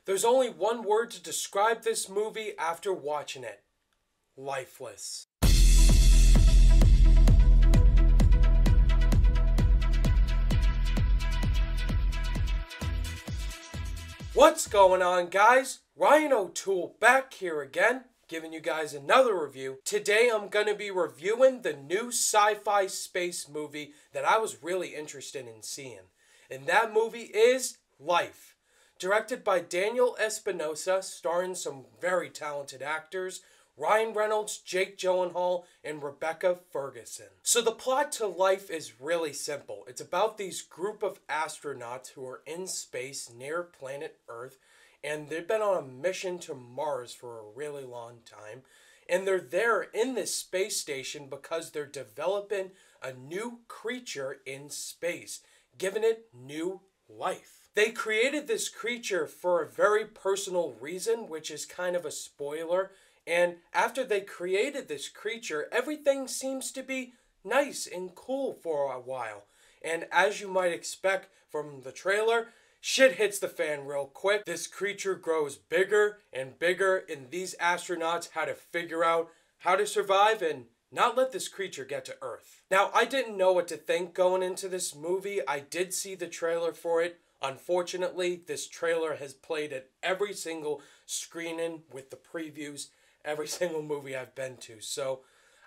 There's only one word to describe this movie after watching it. Lifeless. What's going on, guys? Ryan O'Toole back here again, giving you guys another review. Today I'm going to be reviewing the new sci-fi space movie that I was really interested in seeing. And that movie is Life. Directed by Daniel Espinosa, starring some very talented actors, Ryan Reynolds, Jake Gyllenhaal, and Rebecca Ferguson. So the plot to Life is really simple. It's about these group of astronauts who are in space near planet Earth, and they've been on a mission to Mars for a really long time. And they're there in this space station because they're developing a new creature in space, giving it new life. They created this creature for a very personal reason, which is kind of a spoiler. And after they created this creature, everything seems to be nice and cool for a while. And as you might expect from the trailer, shit hits the fan real quick. This creature grows bigger and bigger, and these astronauts had to figure out how to survive and not let this creature get to Earth. Now, I didn't know what to think going into this movie. I did see the trailer for it. Unfortunately, this trailer has played at every single screening with the previews, every single movie I've been to. So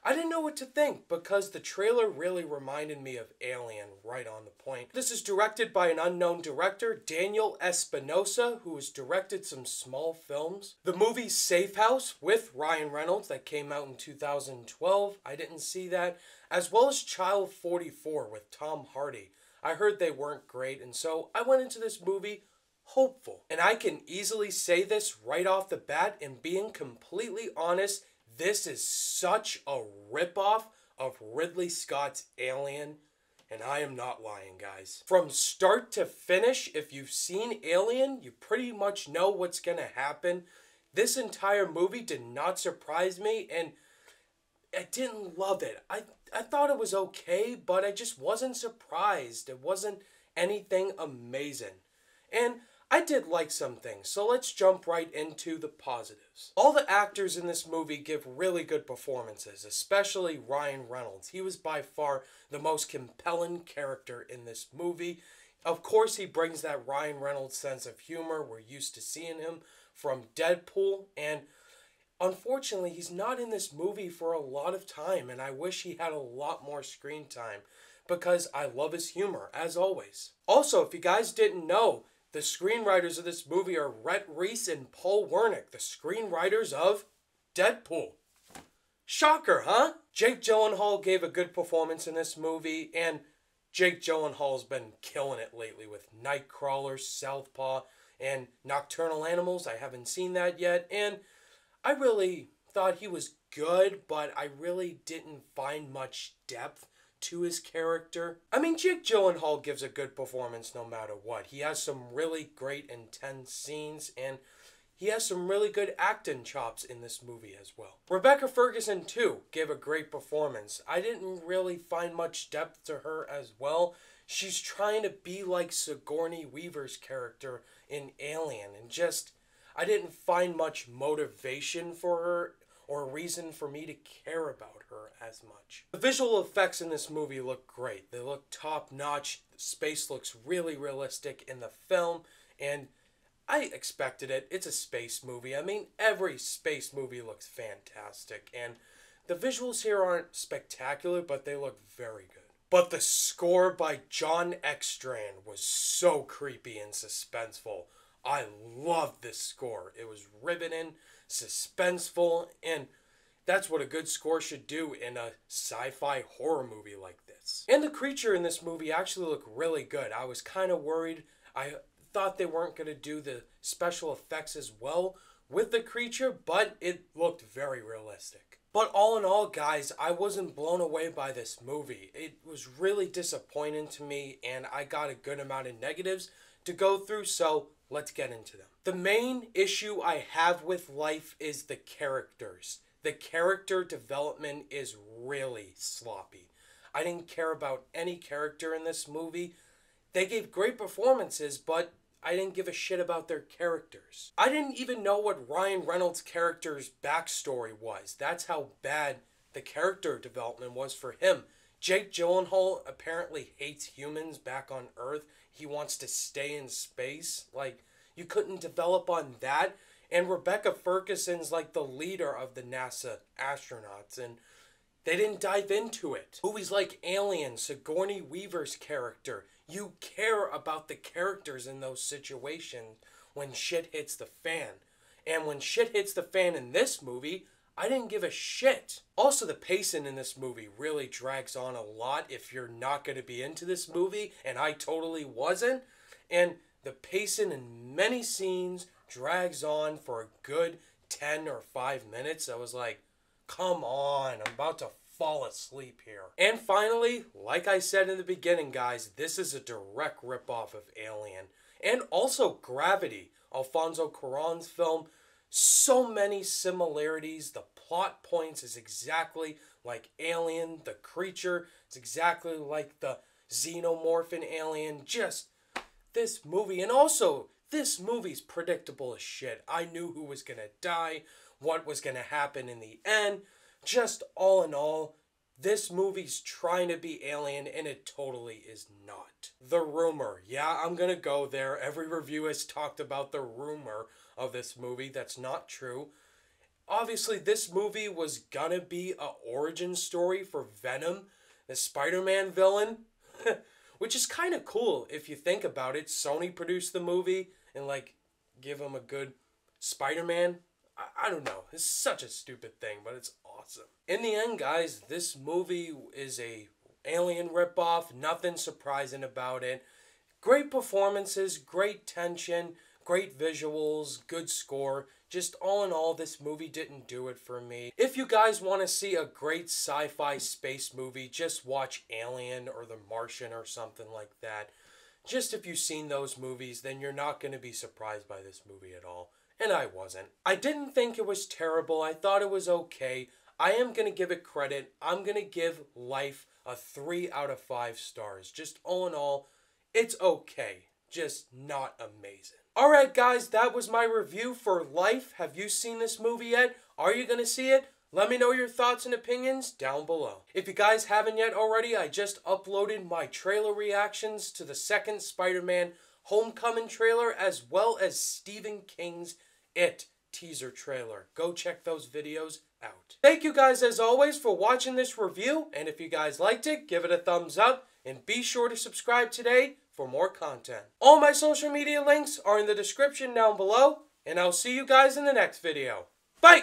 I didn't know what to think because the trailer really reminded me of Alien right on the point. This is directed by an unknown director, Daniel Espinosa, who has directed some small films. The movie Safe House with Ryan Reynolds that came out in 2012. I didn't see that. As well as Child 44 with Tom Hardy. I heard they weren't great, and so I went into this movie hopeful. And I can easily say this right off the bat, and being completely honest, this is such a ripoff of Ridley Scott's Alien, and I am not lying, guys. From start to finish, if you've seen Alien, you pretty much know what's gonna happen. This entire movie did not surprise me, and I didn't love it. I thought it was okay, but I just wasn't surprised. It wasn't anything amazing. And I did like some things, so let's jump right into the positives. All the actors in this movie give really good performances, especially Ryan Reynolds. He was by far the most compelling character in this movie. Of course, he brings that Ryan Reynolds sense of humor. We're used to seeing him from Deadpool, and unfortunately, he's not in this movie for a lot of time, and I wish he had a lot more screen time because I love his humor, as always. Also, if you guys didn't know, the screenwriters of this movie are Rhett Reese and Paul Wernick, the screenwriters of Deadpool. Shocker, huh? Jake Gyllenhaal gave a good performance in this movie, and Jake Gyllenhaal's been killing it lately with Nightcrawler, Southpaw, and Nocturnal Animals. I haven't seen that yet, and I really thought he was good, but I really didn't find much depth to his character. I mean, Jake Gyllenhaal gives a good performance no matter what. He has some really great intense scenes, and he has some really good acting chops in this movie as well. Rebecca Ferguson, too, gave a great performance. I didn't really find much depth to her as well. She's trying to be like Sigourney Weaver's character in Alien, and just, I didn't find much motivation for her or a reason for me to care about her as much. The visual effects in this movie look great. They look top-notch. The space looks really realistic in the film, and I expected it. It's a space movie. I mean, every space movie looks fantastic, and the visuals here aren't spectacular, but they look very good. But the score by John Ekstrand was so creepy and suspenseful. I loved this score. It was riveting, suspenseful, and that's what a good score should do in a sci-fi horror movie like this. And the creature in this movie actually looked really good. I was kind of worried. I thought they weren't going to do the special effects as well with the creature, but it looked very realistic. But all in all, guys, I wasn't blown away by this movie. It was really disappointing to me, and I got a good amount of negatives to go through, so let's get into them. The main issue I have with Life is the characters. The character development is really sloppy. I didn't care about any character in this movie. They gave great performances, but I didn't give a shit about their characters. I didn't even know what Ryan Reynolds' character's backstory was. That's how bad the character development was for him. Jake Gyllenhaal apparently hates humans back on Earth. He wants to stay in space. Like, you couldn't develop on that. And Rebecca Ferguson's like the leader of the NASA astronauts, and they didn't dive into it. Movies like Alien, Sigourney Weaver's character, you care about the characters in those situations when shit hits the fan. And when shit hits the fan in this movie, I didn't give a shit. Also, the pacing in this movie really drags on a lot if you're not going to be into this movie, and I totally wasn't. And the pacing in many scenes drags on for a good 10 or 5 minutes. I was like, come on, I'm about to fall asleep here. And finally, like I said in the beginning, guys, this is a direct ripoff of Alien. And also Gravity, Alfonso Cuarón's film. So many similarities. The plot points is exactly like Alien. The creature is exactly like the xenomorph in Alien. Just this movie. And also, this movie's predictable as shit. I knew who was gonna die, what was gonna happen in the end. Just all in all, this movie's trying to be Alien, and it totally is not. The rumor. Yeah, I'm gonna go there. Every review has talked about the rumor of this movie. That's not true. Obviously, this movie was gonna be an origin story for Venom, the Spider-Man villain. Which is kind of cool if you think about it. Sony produced the movie and like give him a good Spider-Man. I don't know. It's such a stupid thing, but it's awesome. In the end, guys, this movie is a Alien ripoff. Nothing surprising about it. Great performances, great tension, great visuals, good score. Just all in all, this movie didn't do it for me. If you guys want to see a great sci-fi space movie, just watch Alien or The Martian or something like that. Just if you've seen those movies, then you're not going to be surprised by this movie at all. And I wasn't. I didn't think it was terrible. I thought it was okay. I am going to give it credit. I'm going to give Life a 3 out of 5 stars. Just all in all, it's okay. Just not amazing. Alright guys, that was my review for Life. Have you seen this movie yet? Are you going to see it? Let me know your thoughts and opinions down below. If you guys haven't yet already, I just uploaded my trailer reactions to the second Spider-Man Homecoming trailer, as well as Stephen King's It teaser trailer. Go check those videos out. Thank you guys as always for watching this review, and if you guys liked it, give it a thumbs up, and be sure to subscribe today for more content. All my social media links are in the description down below, and I'll see you guys in the next video. Bye!